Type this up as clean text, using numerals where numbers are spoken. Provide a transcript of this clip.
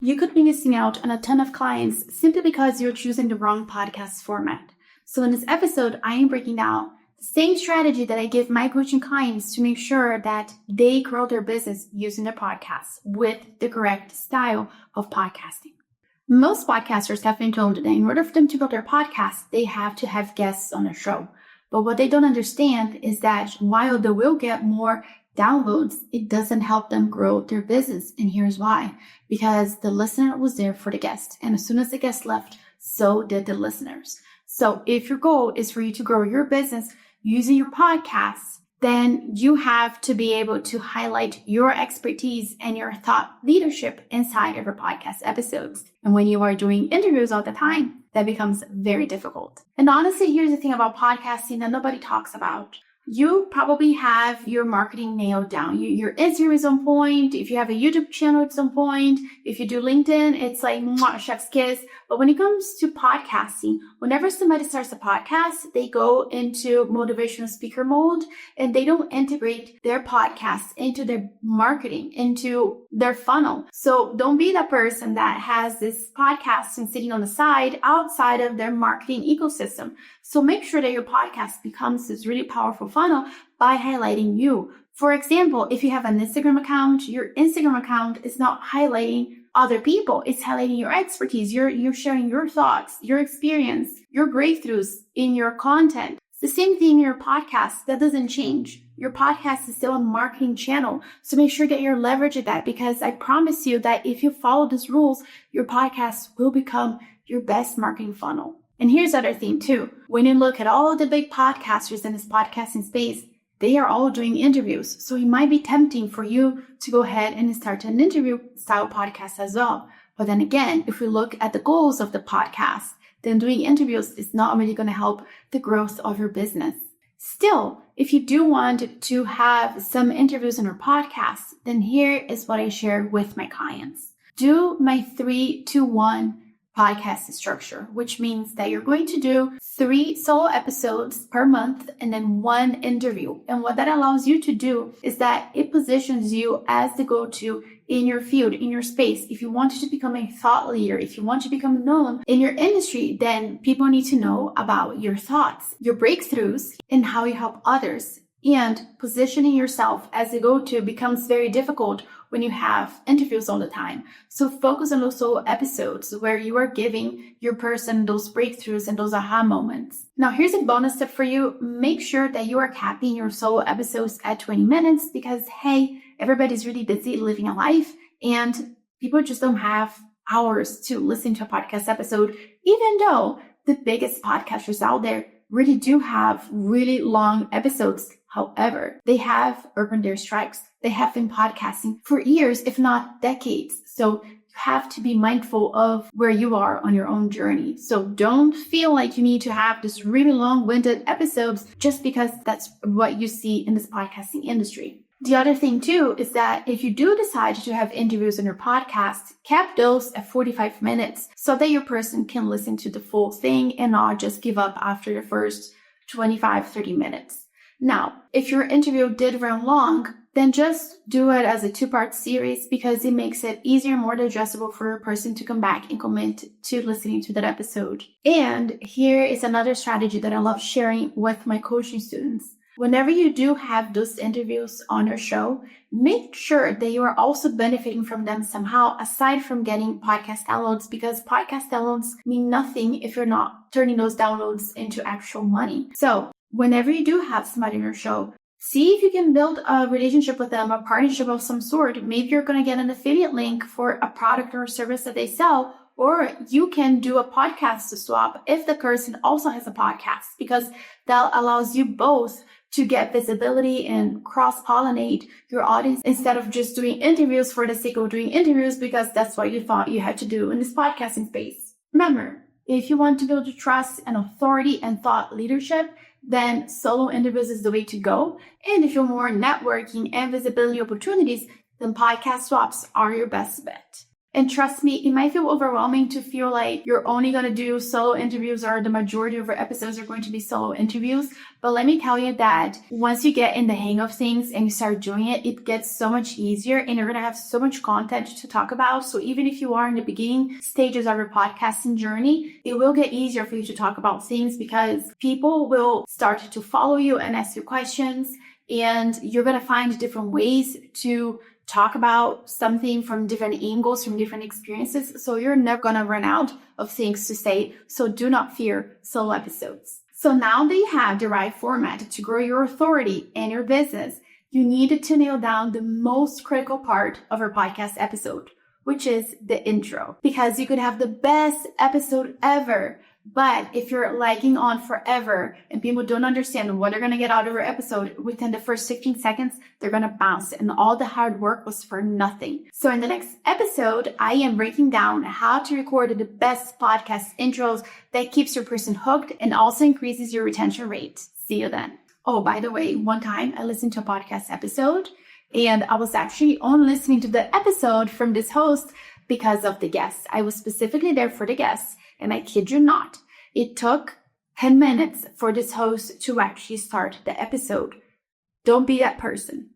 You could be missing out on a ton of clients simply because you're choosing the wrong podcast format. So in this episode, I am breaking down the same strategy that I give my coaching clients to make sure that they grow their business using their podcasts with the correct style of podcasting. Most podcasters have been told that in order for them to build their podcast, they have to have guests on their show. But what they don't understand is that while they will get more downloads, it doesn't help them grow their business. And here's why. Because the listener was there for the guest. And as soon as the guest left, so did the listeners. So if your goal is for you to grow your business using your podcasts, then you have to be able to highlight your expertise and your thought leadership inside of your podcast episodes. And when you are doing interviews all the time, that becomes very difficult. And honestly, here's the thing about podcasting that nobody talks about. You probably have your marketing nailed down. Your Instagram is on point. If you have a YouTube channel, it's on point. If you do LinkedIn, it's like chef's kiss. But when it comes to podcasting, whenever somebody starts a podcast, they go into motivational speaker mode and they don't integrate their podcast into their marketing, into their funnel. So don't be that person that has this podcast and sitting on the side outside of their marketing ecosystem. So make sure that your podcast becomes this really powerful funnel by highlighting you. For example, if you have an Instagram account, your Instagram account is not highlighting other people. It's highlighting your expertise. You're sharing your thoughts, your experience, your breakthroughs in your content. It's the same thing in your podcast. That doesn't change. Your podcast is still a marketing channel. So make sure that you're leveraging that, because I promise you that if you follow these rules, your podcast will become your best marketing funnel. And here's the other thing too. When you look at all the big podcasters in this podcasting space, they are all doing interviews. So it might be tempting for you to go ahead and start an interview style podcast as well. But then again, if we look at the goals of the podcast, then doing interviews is not really going to help the growth of your business. Still, if you do want to have some interviews in your podcast, then here is what I share with my clients. Do my 3-2-1 podcast structure, which means that you're going to do 3 solo episodes per month and then 1 interview. And what that allows you to do is that it positions you as the go-to in your field, in your space. If you want to become a thought leader, if you want to become known in your industry, then people need to know about your thoughts, your breakthroughs, and how you help others. And positioning yourself as a go-to becomes very difficult when you have interviews all the time. So focus on those solo episodes where you are giving your person those breakthroughs and those aha moments. Now, here's a bonus tip for you. Make sure that you are capping your solo episodes at 20 minutes because, hey, everybody's really busy living a life and people just don't have hours to listen to a podcast episode, even though the biggest podcasters out there really do have really long episodes. However, they have earned their stripes. They have been podcasting for years, if not decades. So you have to be mindful of where you are on your own journey. So don't feel like you need to have this really long-winded episodes just because that's what you see in this podcasting industry. The other thing too is that if you do decide to have interviews on your podcast, cap those at 45 minutes so that your person can listen to the full thing and not just give up after the first 25-30 minutes. Now, if your interview did run long, then just do it as a 2-part series because it makes it easier and more digestible for a person to come back and commit to listening to that episode. And here is another strategy that I love sharing with my coaching students. Whenever you do have those interviews on your show, make sure that you are also benefiting from them somehow aside from getting podcast downloads, because podcast downloads mean nothing if you're not turning those downloads into actual money. So whenever you do have somebody on your show, see if you can build a relationship with them, a partnership of some sort. Maybe you're going to get an affiliate link for a product or service that they sell, or you can do a podcast to swap if the person also has a podcast, because that allows you both to get visibility and cross-pollinate your audience instead of just doing interviews for the sake of doing interviews because that's what you thought you had to do in this podcasting space. Remember, if you want to build your trust and authority and thought leadership, then solo interviews is the way to go. And if you're more networking and visibility opportunities, then podcast swaps are your best bet. And trust me, it might feel overwhelming to feel like you're only going to do solo interviews or the majority of your episodes are going to be solo interviews. But let me tell you that once you get in the hang of things and you start doing it, it gets so much easier and you're going to have so much content to talk about. So even if you are in the beginning stages of your podcasting journey, it will get easier for you to talk about things because people will start to follow you and ask you questions, and you're going to find different ways to talk about something from different angles, from different experiences. So you're never going to run out of things to say. So do not fear solo episodes. So now that you have the right format to grow your authority and your business, you need to nail down the most critical part of your podcast episode, which is the intro. Because you could have the best episode ever, but if you're lagging on forever and people don't understand what they're going to get out of your episode within the first 15 seconds, they're going to bounce and all the hard work was for nothing. So in the next episode, I am breaking down how to record the best podcast intros that keeps your person hooked and also increases your retention rate. See you then. Oh, by the way, one time I listened to a podcast episode and I was actually only listening to the episode from this host because of the guests. I was specifically there for the guests. And I kid you not, it took 10 minutes for this host to actually start the episode. Don't be that person.